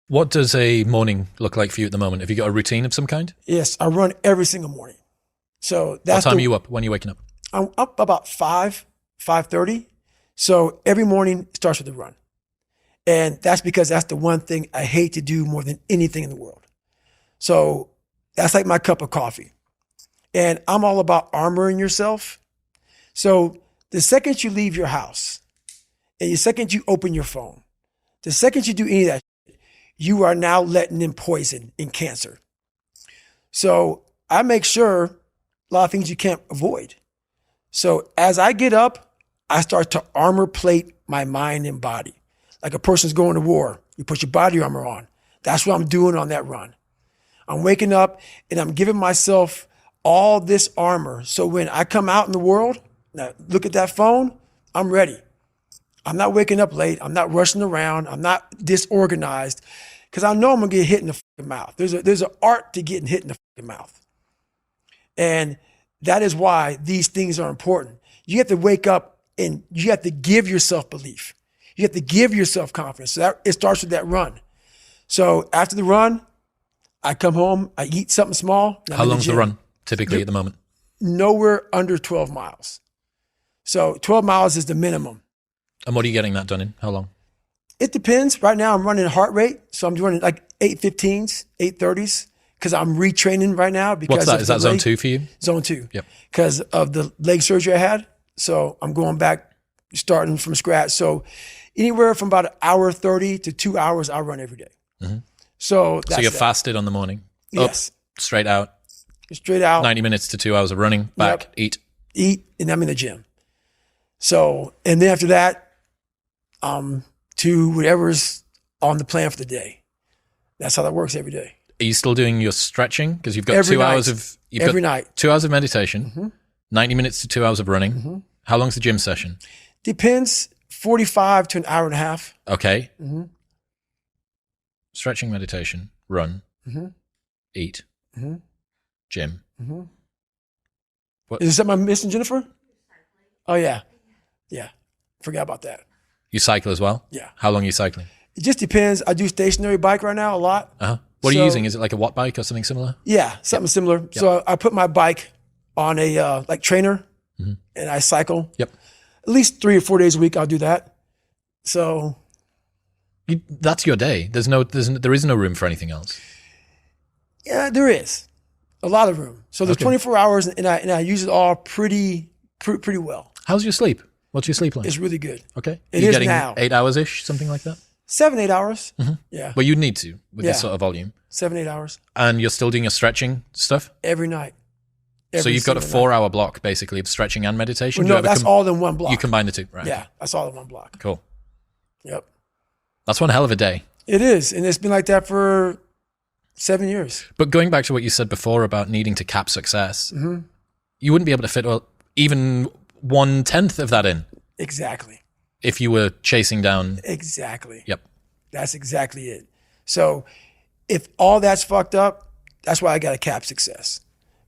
What does a morning look like for you at the moment? Have you got a routine of some kind? Yes, I run every single morning. So What time are you up? When are you waking up? I'm up about 5:30. So every morning starts with a run. And that's because that's the one thing I hate to do more than anything in the world. So that's like my cup of coffee. And I'm all about armoring yourself. So the second you leave your house and the second you open your phone, the second you do any of that, you are now letting in poison and cancer. So I make sure a lot of things you can't avoid. So as I get up, I start to armor plate my mind and body. Like a person's going to war, you put your body armor on. That's what I'm doing on that run. I'm waking up and I'm giving myself all this armor. So when I come out in the world, now look at that phone, I'm ready. I'm not waking up late. I'm not rushing around. I'm not disorganized because I know I'm gonna get hit in the fucking mouth. There's an art to getting hit in the fucking mouth. And that is why these things are important. You have to wake up and you have to give yourself belief. You have to give yourself confidence. So that, it starts with that run. So after the run, I come home, I eat something small. How long's the run typically at the moment? Nowhere under 12 miles. So 12 miles is the minimum. And what are you getting that done in? How long? It depends. Right now I'm running heart rate. So I'm doing like 8:15s, 8:30s because I'm retraining right now. Because what's that? Is that zone 2 for you? Zone 2. Yep. Because of the leg surgery I had. So I'm going back, starting from scratch. So anywhere from about 1:30 to 2 hours, I run every day. Mm-hmm. So you're fasted on the morning? Yes. Up, straight out? Straight out. 90 minutes to 2 hours of running, back, yep. Eat, and I'm in the gym. So, and then after that, to whatever's on the plan for the day. That's how that works every day. Are you still doing your stretching? Because you've got every 2 night. hours of... Every night. 2 hours of meditation, mm-hmm. 90 minutes to 2 hours of running. Mm-hmm. How long's the gym session? Depends, 45 to an hour and a half. Okay. Mm-hmm. Stretching, meditation, run, mm-hmm. eat, mm-hmm. gym. Mm-hmm. What? Is that my missing, Jennifer? Oh, yeah. Yeah. Forgot about that. You cycle as well? Yeah. How long are you cycling? It just depends. I do stationary bike right now a lot. Uh-huh. What are you using? Is it like a watt bike or something similar? Yeah, something similar. Yep. So I put my bike on a like trainer mm-hmm. and I cycle. Yep. At least 3 or 4 days a week I'll do that. So that's your day. There is no room for anything else. Yeah, there is a lot of room. So there's 24 hours and I use it all pretty well. How's your sleep? What's your sleep like? It's really good. Okay. It you is getting now. 8 hours-ish, something like that? 7, 8 hours. Mm-hmm. Yeah. Well, you'd need to with this sort of volume. 7, 8 hours. And you're still doing your stretching stuff? Every night. So you've got a 4-hour block basically of stretching and meditation? Well, no, that's all in one block. You combine the two, right? Yeah, that's all in one block. Cool. Yep. That's one hell of a day. It is. And it's been like that for 7 years. But going back to what you said before about needing to cap success, mm-hmm. you wouldn't be able to fit even 1/10 of that in. Exactly. If you were chasing down. Exactly. Yep. That's exactly it. So if all that's fucked up, that's why I got to cap success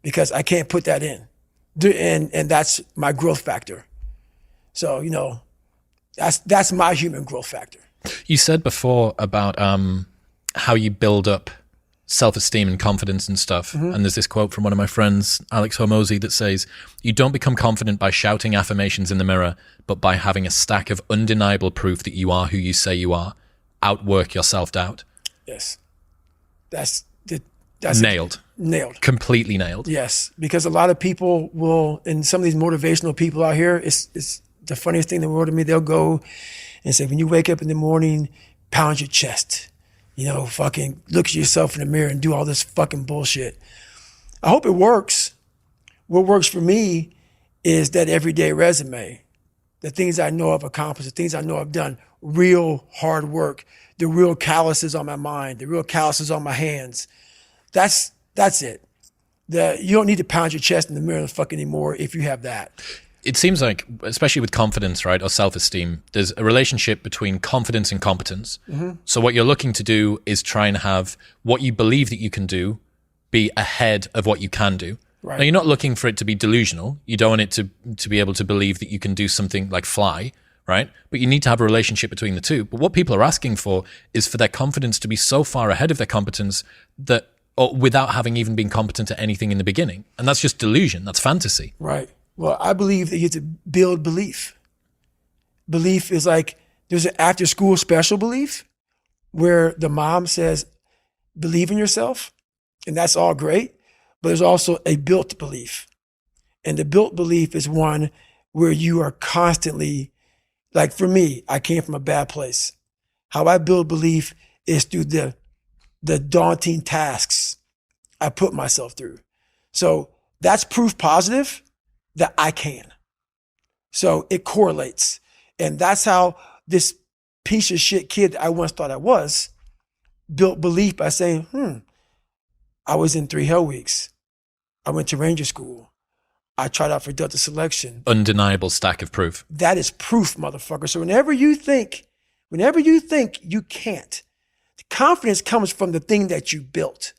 because I can't put that in. And that's my growth factor. So, that's my human growth factor. You said before about how you build up self-esteem and confidence and stuff. Mm-hmm. And there's this quote from one of my friends, Alex Hormozy, that says, you don't become confident by shouting affirmations in the mirror, but by having a stack of undeniable proof that you are who you say you are. Outwork your self-doubt. Yes. That's nailed. Nailed. Completely nailed. Yes. Because a lot of people will, and some of these motivational people out here, it's the funniest thing in the world to me. They'll go and say, when you wake up in the morning, pound your chest. Fucking look at yourself in the mirror and do all this fucking bullshit. I hope it works. What works for me is that everyday resume, the things I know I've accomplished, the things I know I've done, real hard work, the real calluses on my mind, the real calluses on my hands. That's it. You don't need to pound your chest in the mirror fucking anymore if you have that. It seems like, especially with confidence, right, or self-esteem, there's a relationship between confidence and competence. Mm-hmm. So what you're looking to do is try and have what you believe that you can do be ahead of what you can do. Right. Now, you're not looking for it to be delusional. You don't want it to be able to believe that you can do something like fly. right? But you need to have a relationship between the two. But what people are asking for is for their confidence to be so far ahead of their competence that, or without having even been competent at anything in the beginning. And that's just delusion. That's fantasy. Right. Well, I believe that you have to build belief. Belief is like, there's an after school special belief where the mom says, believe in yourself. And that's all great. But there's also a built belief. And the built belief is one where you are constantly, like for me, I came from a bad place. How I build belief is through the daunting tasks I put myself through. So that's proof positive that I can. So it correlates. And that's how this piece of shit kid I once thought I was built belief by saying, I was in 3 Hell Weeks. I went to Ranger School. I tried out for Delta Selection. Undeniable stack of proof. That is proof, motherfucker. So whenever you think you can't, the confidence comes from the thing that you built.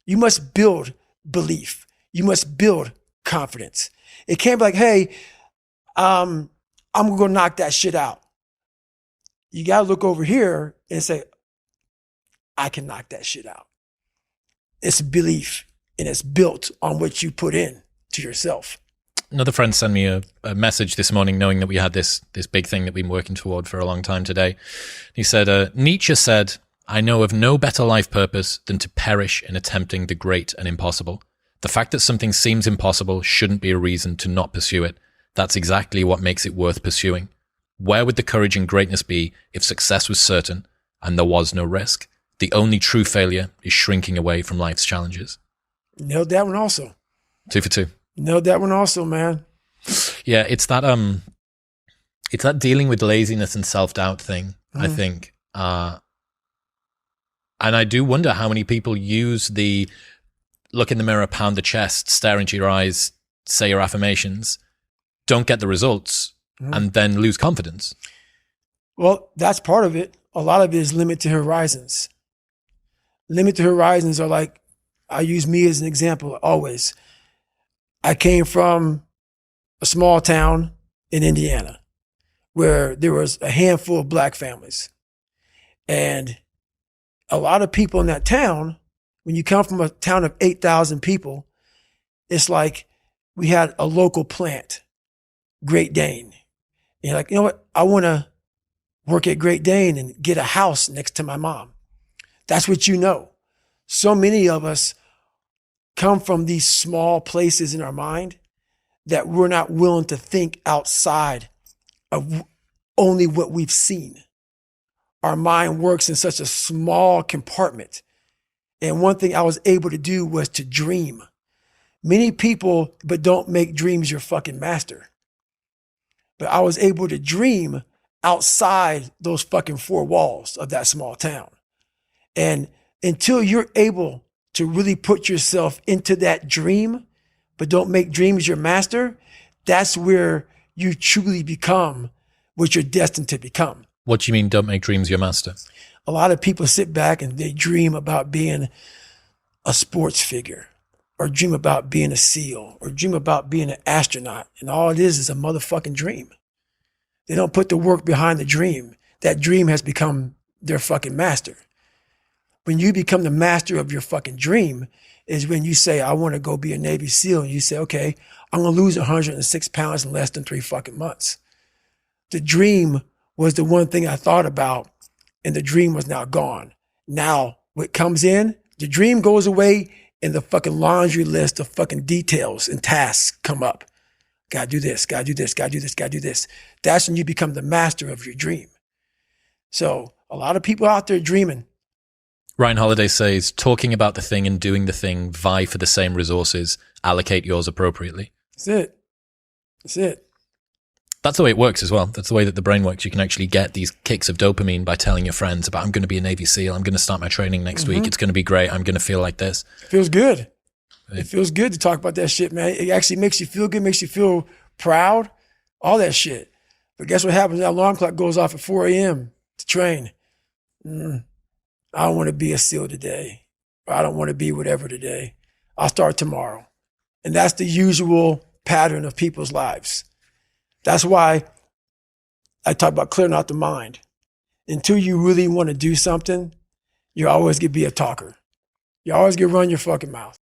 You must build belief. You must build confidence. It can't be like, hey, I'm going to go knock that shit out. You got to look over here and say, I can knock that shit out. It's belief, and it's built on what you put in to yourself. Another friend sent me a message this morning knowing that we had this big thing that we've been working toward for a long time today. He said, Nietzsche said, I know of no better life purpose than to perish in attempting the great and impossible. The fact that something seems impossible shouldn't be a reason to not pursue it. That's exactly what makes it worth pursuing. Where would the courage and greatness be if success was certain and there was no risk? The only true failure is shrinking away from life's challenges. Nailed that one also. 2 for 2. Nailed that one also, man. Yeah, it's that dealing with laziness and self-doubt thing, I think. And I do wonder how many people use the look in the mirror, pound the chest, stare into your eyes, say your affirmations, don't get the results, and then lose confidence. Well, that's part of it. A lot of it is limited horizons. Limited horizons are like, I use me as an example always. I came from a small town in Indiana where there was a handful of black families. And a lot of people in that town, when you come from a town of 8,000 people, it's like we had a local plant, Great Dane. And you're like, you know what? I want to work at Great Dane and get a house next to my mom. That's what you know. So many of us come from these small places in our mind that we're not willing to think outside of only what we've seen. Our mind works in such a small compartment. And one thing I was able to do was to dream. Many people, but don't make dreams your fucking master. But I was able to dream outside those fucking 4 walls of that small town. And until you're able to really put yourself into that dream, but don't make dreams your master, that's where you truly become what you're destined to become. What do you mean, don't make dreams your master? A lot of people sit back and they dream about being a sports figure, or dream about being a SEAL, or dream about being an astronaut. And all it is a motherfucking dream. They don't put the work behind the dream. That dream has become their fucking master. When you become the master of your fucking dream is when you say, I want to go be a Navy SEAL. And you say, okay, I'm going to lose 106 pounds in less than 3 fucking months. The dream was the one thing I thought about, and the dream was now gone. Now what comes in, the dream goes away, and the fucking laundry list of fucking details and tasks come up. Gotta do this, gotta do this, gotta do this, gotta do this. That's when you become the master of your dream. So a lot of people out there dreaming. Ryan Holiday says, talking about the thing and doing the thing vie for the same resources. Allocate yours appropriately. That's it. That's it. That's the way it works as well. That's the way that the brain works. You can actually get these kicks of dopamine by telling your friends about, I'm going to be a Navy SEAL. I'm going to start my training next week. It's going to be great. I'm going to feel like this. It feels good. It feels good to talk about that shit, man. It actually makes you feel good, makes you feel proud, all that shit. But guess what happens? That alarm clock goes off at 4 a.m. to train. I don't want to be a SEAL today. Or I don't want to be whatever today. I'll start tomorrow. And that's the usual pattern of people's lives. That's why I talk about clearing out the mind. Until you really want to do something, you're always going to be a talker. You always going to run your fucking mouth.